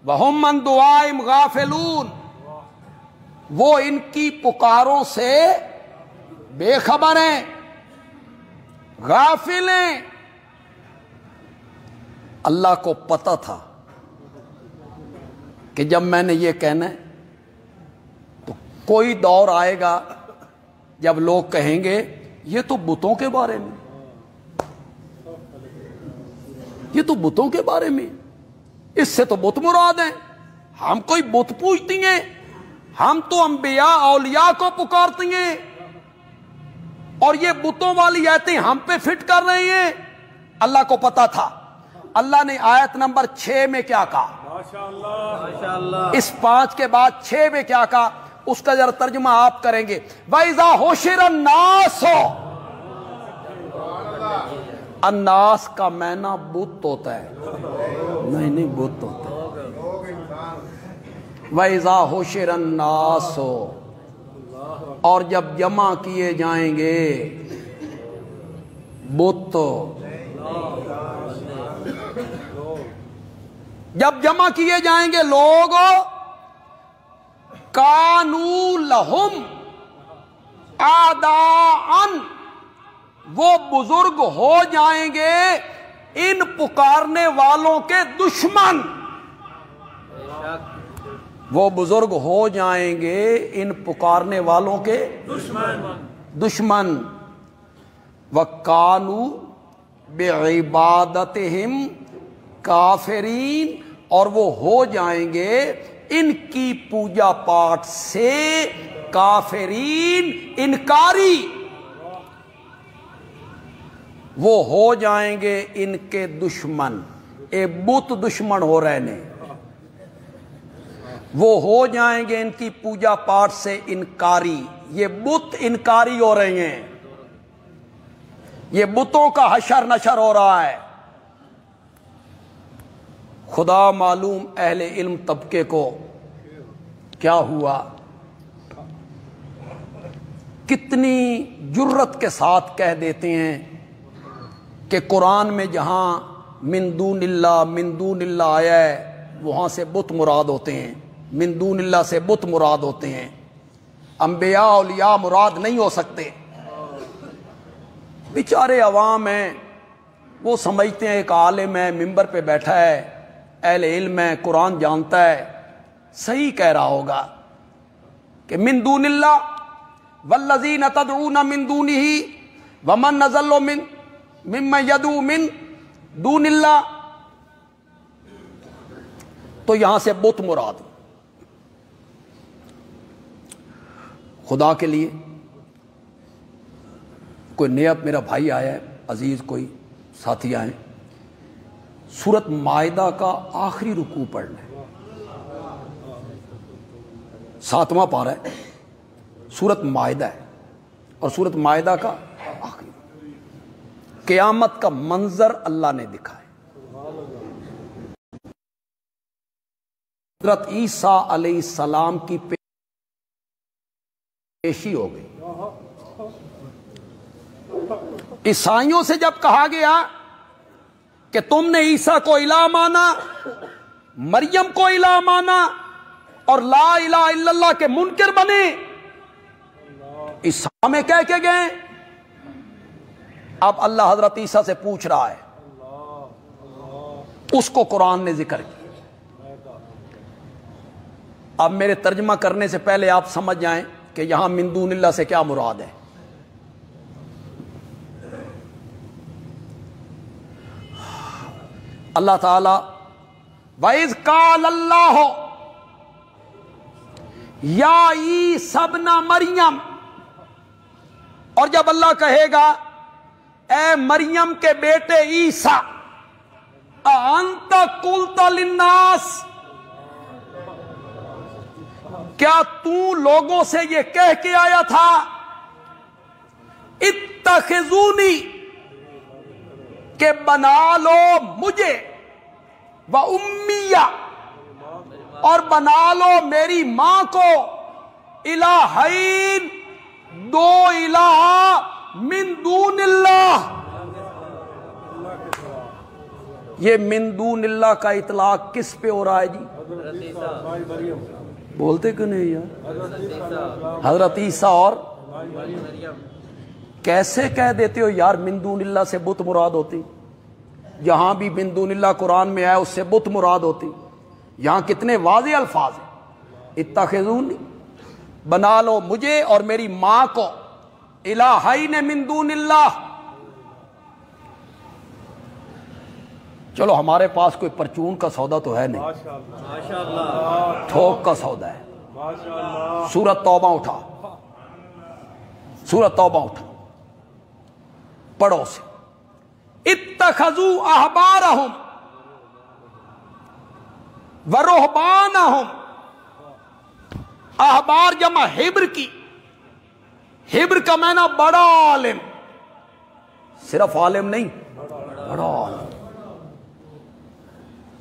वहुम अन दुआइम गाफिलून, वो इनकी पुकारों से बेखबर हैं, गाफिल हैं। अल्लाह को पता था कि जब मैंने ये कहना है तो कोई दौर आएगा जब लोग कहेंगे ये तो बुतों के बारे में, ये तो बुतों के बारे में, इससे तो बुत मुराद है, हम कोई बुत पूजती हैं, हम तो अंबिया औलिया को पुकारती हैं और ये बुतों वाली आयतें हम पे फिट कर रहे हैं। अल्लाह को पता था। अल्लाह ने आयत नंबर 6 में क्या कहा, माशाअल्लाह, इस 5 के बाद 6 में क्या कहा, उसका जरा तर्जुमा आप करेंगे। वैज़ा हुशिरन नास, अन्नास का मैना बुत होता है, नहीं बुत होता है। वैज़ा हुशिरन नास, और जब जमा किए जाएंगे बुत, जब जमा किए जाएंगे लोग, कानू लहुम आदाअन, वो बुजुर्ग हो जाएंगे इन पुकारने वालों के दुश्मन, वो बुजुर्ग हो जाएंगे इन पुकारने वालों के दुश्मन। वकानू बिइबादतिहिम काफिरीन, और वो हो जाएंगे इनकी पूजा पाठ से काफिरीन, इनकारी, वो हो जाएंगे इनके दुश्मन। ए बुत दुश्मन हो रहे ने, वो हो जाएंगे इनकी पूजा पाठ से इनकारी, ये बुत इनकारी हो रहे हैं, ये बुतों का हशर नशर हो रहा है। खुदा मालूम अहले इल्म तबके को क्या हुआ, कितनी जुर्रत के साथ कह देते हैं कि कुरान में जहां मिन दूनिल्लाह आया है वहां से बुत मुराद होते हैं, मिन दूनिल्लाह से बुत मुराद होते हैं, अंबिया औलिया मुराद नहीं हो सकते। बेचारे अवाम हैं, वो समझते हैं एक आलिम है, मिंबर पे बैठा है, अहले इल्म है, कुरान जानता है, सही कह रहा होगा कि मिन दूनिल्लाह वल्लज़ीना तदऊना मिन दूनिही वमन नज़ल्लु मिम्मन यदऊ मिन दूनिल्लाह, तो यहां से बुत मुराद। खुदा के लिए कोई नया मेरा भाई आया है, अजीज कोई साथी आए, सूरत मायदा का आखिरी रुकू पढ़ना है, 7वां पारा है, सूरत मायदा है, और सूरत मायदा का आखिरी, क़यामत का मंजर अल्लाह ने दिखाया। हज़रत ईसा अलैहिस्सलाम की पेशी हो गई। ईसाइयों से जब कहा गया कि तुमने ईसा को इलाह माना, मरियम को इलाह माना और ला इलाहा इल्लल्लाह के मुनकिर बने, ईसा में कह के गए। अब अल्लाह हजरत ईसा से पूछ रहा है, उसको कुरान ने जिक्र किया। अब मेरे तर्जमा करने से पहले आप समझ जाएं कि यहां मिन दूनिल्लाह से क्या मुराद है। अल्लाह ताला वइज़ काल अल्लाह या ईसा इब्न मरियम, और जब अल्लाह कहेगा ए मरियम के बेटे ईसा, अंत कुल्त लिन्नास, क्या तू लोगों से ये कह के आया था इत्तखिजूनी, के बना लो मुझे, व उम्मिया, और बना लो मेरी मां को, इलाहैन, दो इलाहा मिन दूनिल्लाह, یہ من دون اللہ کا اطلاق کس پہ ہو رہا ہے جی؟ بولتے کیوں نہیں یار؟ حضرت عیسیٰ اور کیسے کہہ دیتے ہو یار من دون اللہ سے بت مراد ہوتی؟ جہاں بھی من دون اللہ قرآن میں آیا اس سے بت مراد ہوتی. یہاں کتنے واضح الفاظ ہیں. اتخذونی، بنا لو مجھے اور میری ماں کو الہین من دون اللہ. چلو ہمارے پاس کوئی پرچون کا سودا تو ہے نہیں، تھوک کا سودا ہے. سورۃ توبہ اٹھا، سورۃ توبہ اٹھا، پڑھو سے. اتخذوا احبارہم ورہبانہم، احبار جمع حبر کی، حبر کا معنی بڑا عالم، صرف عالم نہیں بڑا عالم.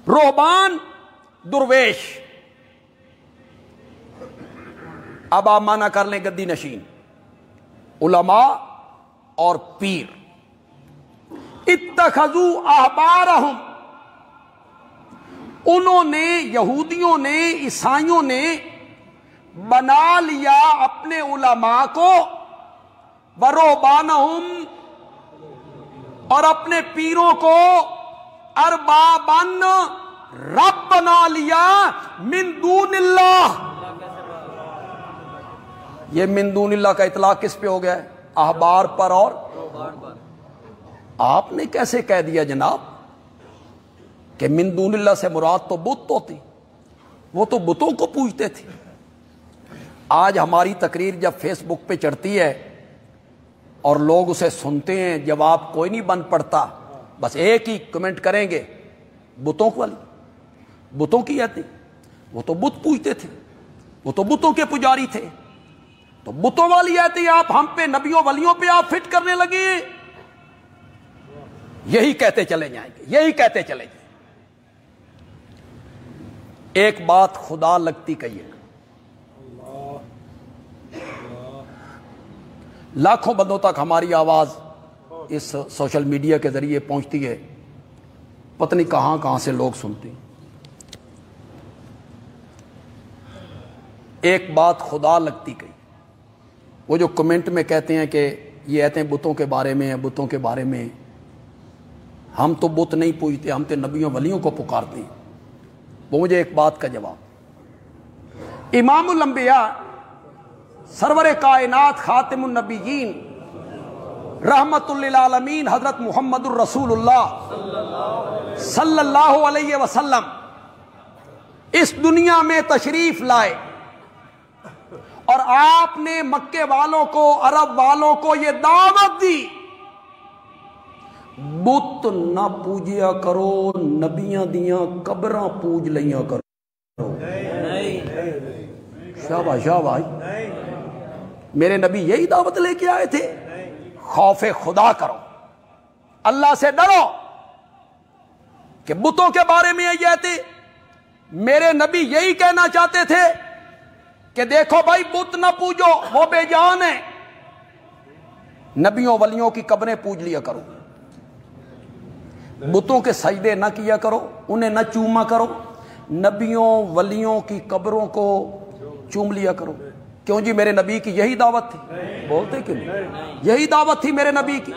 رہبان درویش، اب آپ مانا کر لیں گدی نشین، علماء اور پیر. اتخذوا احبارہم، انہوں نے، یہودیوں نے، عیسائیوں نے بنا لیا اپنے علماء کو، ورہبانہم، اور اپنے پیروں کو، اربابن، رب بنا لیا، من دون اللہ. یہ من دون اللہ کا اطلاق کس پہ ہو گیا ہے؟ احبار پر اور. آپ نے کیسے کہہ دیا جناب کہ من دون اللہ سے مراد تو بت ہوتی؟ وہ تو بتوں کو پوجتے تھے. آج ہماری تقریر جب فیس بک پہ چڑھتی ہے اور لوگ اسے سنتے ہیں، جواب کوئی نہیں بن پڑتا، بس ایک ہی کمنٹ کریں گے، بتوں والی، بتوں کی آتی، وہ تو بت پوجتے تھے، وہ تو بتوں کے پجاری تھے. تو بتوں والی آتی آپ ہم پہ، نبیوں ولیوں پہ آپ فٹ کرنے لگے. یہی کہتے چلے جائیں گے، یہی کہتے چلے جائیں. ایک بات خدا لگتی کہیے، لاکھوں بندوں تک ہماری آواز اس سوشل میڈیا کے ذریعے پہنچتی ہے، پتہ نہیں کہاں کہاں سے لوگ سنتے ہیں. ایک بات خدا لگتی کہی، وہ جو کمنٹ میں کہتے ہیں کہ یہ ایتیں بتوں کے بارے میں ہیں، بتوں کے بارے میں، ہم تو بت نہیں پوجتے، ہم تو نبیوں ولیوں کو پکارتے ہیں. وہ مجھے ایک بات کا جواب، امام الانبیاء، سرور کائنات، خاتم النبیین، رحمت للعالمین، حضرت محمد الرسول اللہ صلی اللہ علیہ وسلم اس دنیا میں تشریف لائے، اور آپ نے مکے والوں کو، عرب والوں کو یہ دعوت دی، بت نہ پوجیا کرو، نبیاں دیاں قبراں پوج لیاں کرو. شاباش شاباش، میرے نبی یہی دعوت لے کے آئے تھے. خوف خدا کرو، اللہ سے ڈرو. کہ بتوں کے بارے میں یہ تھے، میرے نبی یہی کہنا چاہتے تھے کہ دیکھو بھائی بت نہ پوجو، وہ بے جان ہیں، نبیوں ولیوں کی قبریں پوج لیا کرو، بتوں کے سجدے نہ کیا کرو، انہیں نہ چوما کرو، نبیوں ولیوں کی قبروں کو چوم لیا کرو. کیوں جی؟ میرے نبی کی یہی دعوت تھی. بولتے کیوں نہیں؟ یہی دعوت تھی میرے نبی کی.